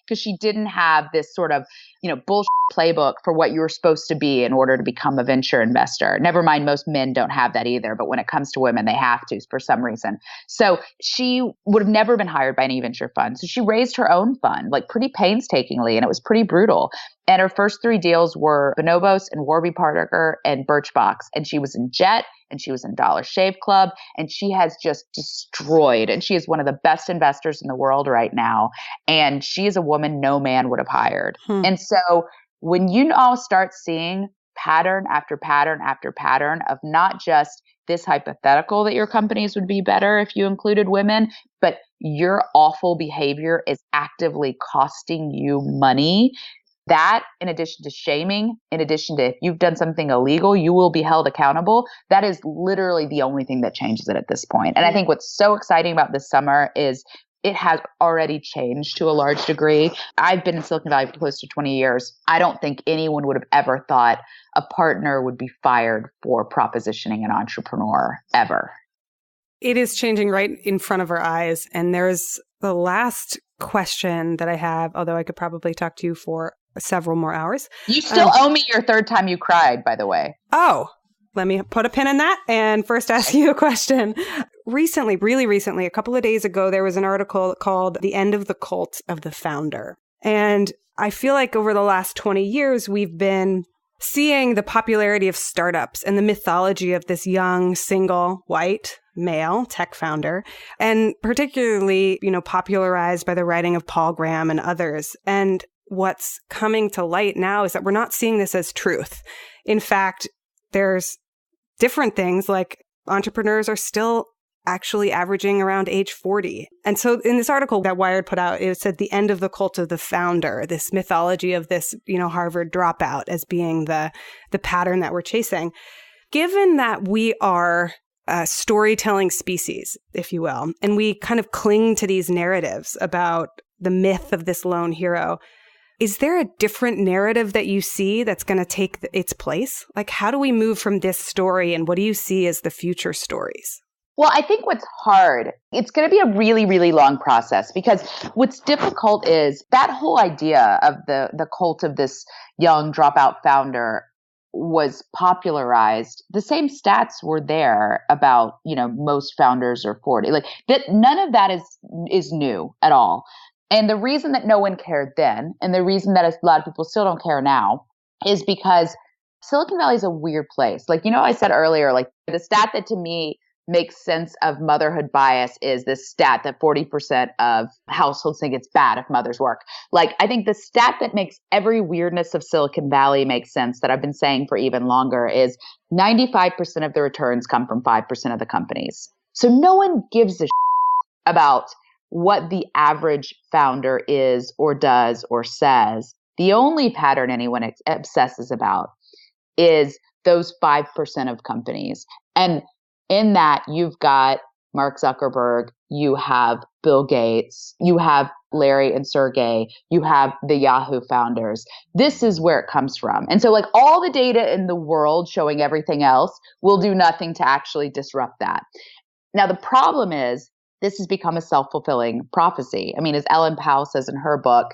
because she didn't have this sort of, bullshit playbook for what you were supposed to be in order to become a venture investor. Never mind, most men don't have that either, but when it comes to women, they have to for some reason. So she would have never been hired by any venture fund. So she raised her own fund, like pretty painstakingly, and it was pretty brutal. And her first 3 deals were Bonobos and Warby Parker and Birchbox. And she was in Jet and she was in Dollar Shave Club, and she has just destroyed. And she is one of the best investors in the world right now. And she is a woman no man would have hired. And so when you now start seeing pattern after pattern after pattern of not just this hypothetical that your companies would be better if you included women, but your awful behavior is actively costing you money, that, in addition to shaming, in addition to if you've done something illegal, you will be held accountable. That is literally the only thing that changes it at this point. And I think what's so exciting about this summer is it has already changed to a large degree. I've been in Silicon Valley for close to 20 years. I don't think anyone would have ever thought a partner would be fired for propositioning an entrepreneur ever. It is changing right in front of our eyes. And there's the last question that I have, although I could probably talk to you for several more hours. You still owe me your third time you cried, by the way. Oh, let me put a pin in that and first ask you a question. Recently, really recently, a couple of days ago, there was an article called The End of the Cult of the Founder. And I feel like over the last 20 years, we've been seeing the popularity of startups and the mythology of this young, single, white, male tech founder, and particularly, popularized by the writing of Paul Graham and others. And what's coming to light now is that we're not seeing this as truth. In fact, there's different things like entrepreneurs are still actually averaging around age 40. And so in this article that Wired put out, it said the end of the cult of the founder, this mythology of this, Harvard dropout as being the pattern that we're chasing. Given that we are a storytelling species, if you will, and we kind of cling to these narratives about the myth of this lone hero, is there a different narrative that you see that's going to take its place? Like, how do we move from this story and what do you see as the future stories? Well, I think what's hard, it's going to be a really, really long process because what's difficult is that whole idea of the cult of this young dropout founder was popularized. The same stats were there about, most founders are 40. Like that, none of that is new at all. And the reason that no one cared then, and the reason that a lot of people still don't care now, is because Silicon Valley is a weird place. Like, I said earlier, like the stat that to me makes sense of motherhood bias is this stat that 40% of households think it's bad if mothers work. Like, I think the stat that makes every weirdness of Silicon Valley make sense that I've been saying for even longer is 95% of the returns come from 5% of the companies. So no one gives a about what the average founder is or does or says. The only pattern anyone obsesses about is those 5% of companies. And in that, you've got Mark Zuckerberg, you have Bill Gates, you have Larry and Sergey, you have the Yahoo founders. This is where it comes from. And so like all the data in the world showing everything else will do nothing to actually disrupt that. Now, the problem is this has become a self-fulfilling prophecy. I mean, as Ellen Powell says in her book,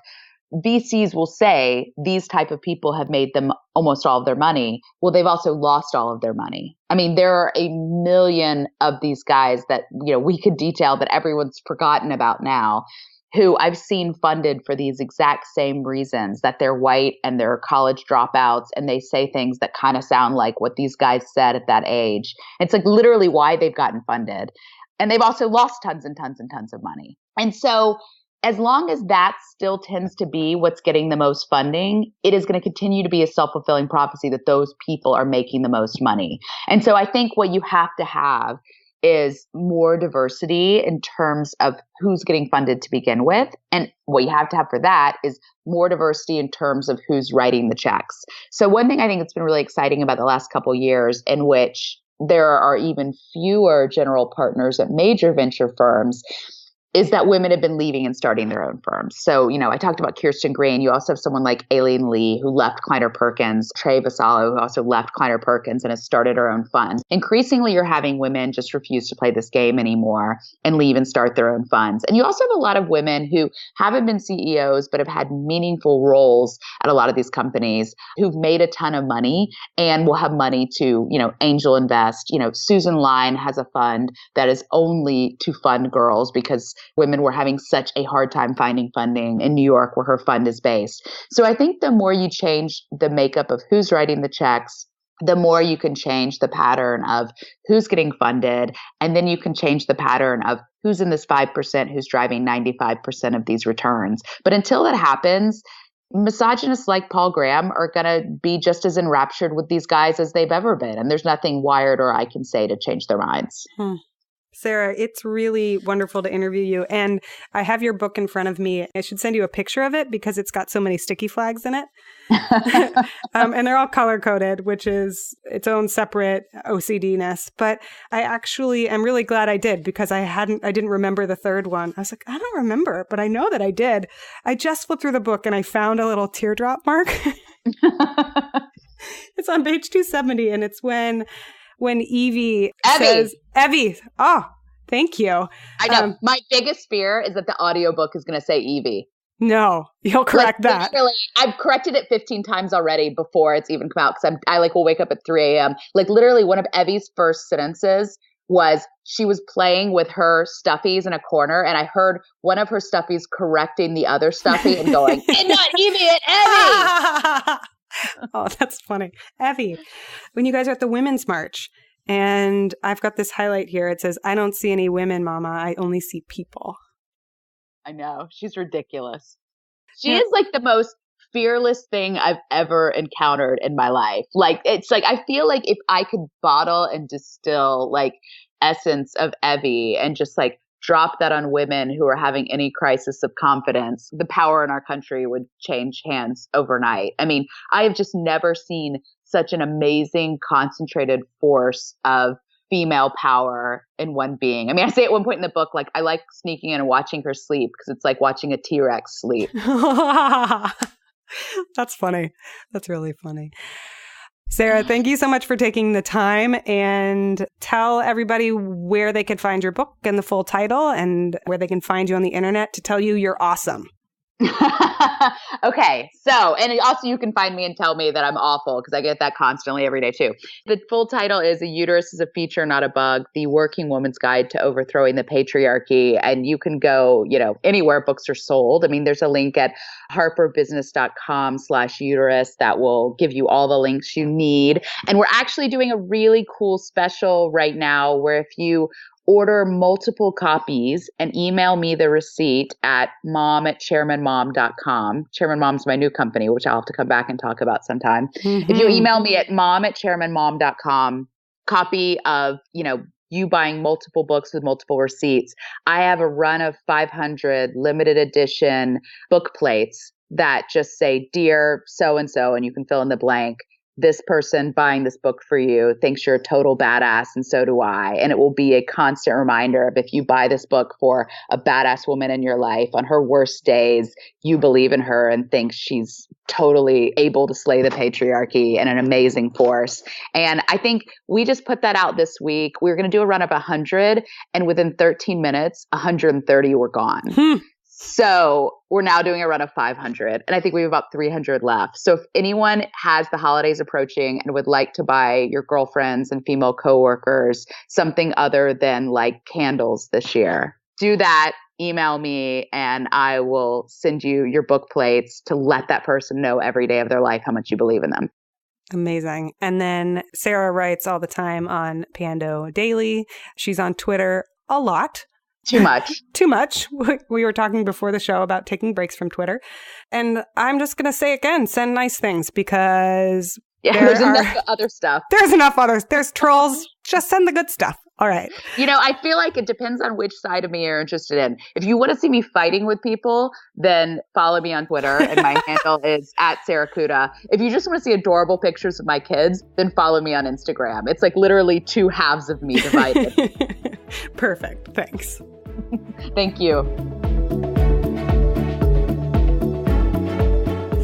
VCs will say these type of people have made them almost all of their money. Well, they've also lost all of their money. I mean, there are a million of these guys that, we could detail that everyone's forgotten about now, who I've seen funded for these exact same reasons, that they're white and they're college dropouts and they say things that kind of sound like what these guys said at that age. It's like literally why they've gotten funded. And they've also lost tons and tons and tons of money. And so as long as that still tends to be what's getting the most funding, it is going to continue to be a self-fulfilling prophecy that those people are making the most money. And so I think what you have to have is more diversity in terms of who's getting funded to begin with. And what you have to have for that is more diversity in terms of who's writing the checks. So one thing I think that's been really exciting about the last couple of years, in which there are even fewer general partners at major venture firms, is that women have been leaving and starting their own firms. So, I talked about Kirsten Green. You also have someone like Aileen Lee, who left Kleiner Perkins, Trey Vassallo, who also left Kleiner Perkins and has started her own fund. Increasingly, you're having women just refuse to play this game anymore and leave and start their own funds. And you also have a lot of women who haven't been CEOs, but have had meaningful roles at a lot of these companies, who've made a ton of money and will have money to, angel invest. Susan Line has a fund that is only to fund girls because women were having such a hard time finding funding in New York, where her fund is based. So I think the more you change the makeup of who's writing the checks, the more you can change the pattern of who's getting funded. And then you can change the pattern of who's in this 5% who's driving 95% of these returns. But until that happens, misogynists like Paul Graham are going to be just as enraptured with these guys as they've ever been. And there's nothing Wired or I can say to change their minds. Sarah, it's really wonderful to interview you. And I have your book in front of me. I should send you a picture of it because it's got so many sticky flags in it. And they're all color-coded, which is its own separate OCD-ness. But I actually am really glad I did because I didn't remember the third one. I was like, I don't remember, but I know that I did. I just flipped through the book and I found a little teardrop mark. It's on page 270, and it's when Evie says, Evie. Oh, thank you. I know. My biggest fear is that the audiobook is going to say Evie. No, you'll correct that. Literally, I've corrected it 15 times already before it's even come out because I will wake up at 3 a.m. Like literally one of Evie's first sentences was she was playing with her stuffies in a corner, and I heard one of her stuffies correcting the other stuffy and going, "And not Evie, it's Evie." Oh, that's funny. Evie, when you guys are at the Women's March, and I've got this highlight here. It says, I don't see any women, Mama. I only see people. I know. She's ridiculous. She is like the most fearless thing I've ever encountered in my life. Like, it's like, I feel like if I could bottle and distill like essence of Evie and just like drop that on women who are having any crisis of confidence, the power in our country would change hands overnight. I mean, I have just never seen such an amazing concentrated force of female power in one being. I mean, I say at one point in the book, like, I like sneaking in and watching her sleep because it's like watching a T-Rex sleep. That's funny. That's really funny. Sarah, thank you so much for taking the time, and tell everybody where they can find your book and the full title and where they can find you on the internet to tell you you're awesome. Okay. So, and also you can find me and tell me that I'm awful, because I get that constantly every day too. The full title is A Uterus is a Feature, Not a Bug, The Working Woman's Guide to Overthrowing the Patriarchy. And you can go, anywhere books are sold. I mean, there's a link at harperbusiness.com/uterus that will give you all the links you need. And we're actually doing a really cool special right now where if you order multiple copies and email me the receipt at mom@chairmanmom.com. Chairman Mom's my new company, which I'll have to come back and talk about sometime. Mm-hmm. If you email me at mom@chairmanmom.com, copy of, you buying multiple books with multiple receipts, I have a run of 500 limited edition book plates that just say, "Dear so-and-so," and you can fill in the blank. This person buying this book for you thinks you're a total badass, and so do I. And it will be a constant reminder of, if you buy this book for a badass woman in your life, on her worst days, you believe in her and think she's totally able to slay the patriarchy and an amazing force. And I think we just put that out this week. We were going to do a run of 100, and within 13 minutes, 130 were gone. So we're now doing a run of 500, and I think we have about 300 left. So if anyone has the holidays approaching and would like to buy your girlfriends and female coworkers something other than like candles this year, do that. Email me and I will send you your book plates to let that person know every day of their life how much you believe in them. Amazing. And then Sarah writes all the time on Pando Daily. She's on Twitter a lot. Too much. Too much. We were talking before the show about taking breaks from Twitter. And I'm just going to say again, send nice things, because there's enough other stuff. There's enough others. There's trolls. Just send the good stuff. All right. I feel like it depends on which side of me you're interested in. If you want to see me fighting with people, then follow me on Twitter, and my handle is @Sarakuda. If you just want to see adorable pictures of my kids, then follow me on Instagram. It's like literally two halves of me divided. Perfect. Thanks. Thank you.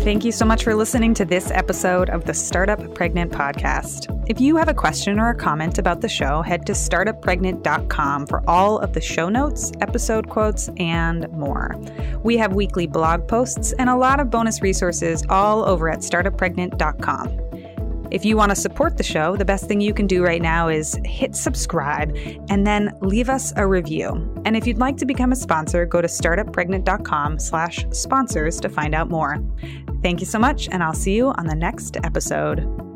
Thank you so much for listening to this episode of the Startup Pregnant podcast. If you have a question or a comment about the show, head to startuppregnant.com for all of the show notes, episode quotes, and more. We have weekly blog posts and a lot of bonus resources all over at startuppregnant.com. If you want to support the show, the best thing you can do right now is hit subscribe and then leave us a review. And if you'd like to become a sponsor, go to startuppregnant.com/sponsors to find out more. Thank you so much, and I'll see you on the next episode.